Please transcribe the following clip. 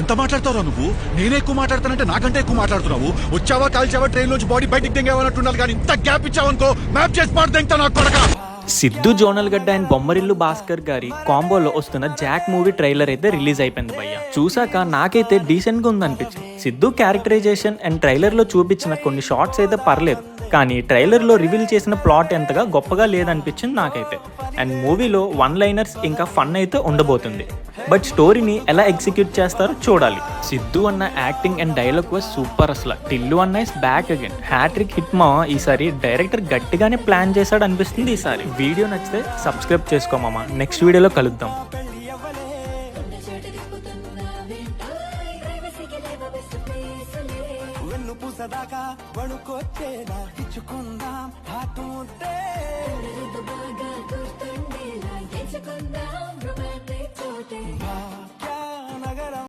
ఎంత మాట్లాడతావురా నువ్వు? నేనే ఎక్కువ మాట్లాడతానంటే నాకంటే ఎక్కువ మాట్లాడుతున్నావు. వచ్చావా కాల్చావా ట్రైన్ లోంచి బాడీ బయటికి దింగేవన్నట్టుండాలి కానీ ఇంత గ్యాప్ ఇచ్చావనుకో మ్యాప్ చేసి పాటు దింగుతా నా కొడక. సిద్ధు జోనల్గడ్డ అండ్ బొమ్మరిల్లు భాస్కర్ గారి కాంబోలో వస్తున్న జాక్ మూవీ ట్రైలర్ అయితే రిలీజ్ అయిపోయింది భయ్య. చూసాక నాకైతే డీసెంట్ గా ఉందనిపించింది. సిద్ధు క్యారెక్టరైజేషన్ అండ్ ట్రైలర్ లో చూపించిన కొన్ని షార్ట్స్ అయితే పర్లేదు, కానీ ట్రైలర్ లో రివీల్ చేసిన ప్లాట్ ఎంతగా గొప్పగా లేదనిపించింది నాకైతే. అండ్ మూవీలో వన్ లైనర్స్ ఇంకా ఫన్ అయితే ఉండబోతుంది, బట్ స్టోరీని ఎలా ఎగ్జిక్యూట్ చేస్తారో చూడాలి. సిద్ధు అన్న acting and dialogue was super. అసలు టిల్లు అన్న is back again. Hat-trick hit మా ఈసారి డైరెక్టర్ గట్టిగానే ప్లాన్ చేశాడు అనిపిస్తుంది ఈసారి. వీడియో నచ్చితే సబ్స్క్రైబ్ చేసుకోమామా. నెక్స్ట్ వీడియోలో కలుద్దాం. పూసదాకా వణుకొచ్చేదా ఇచ్చుకుందాం హాతుంటే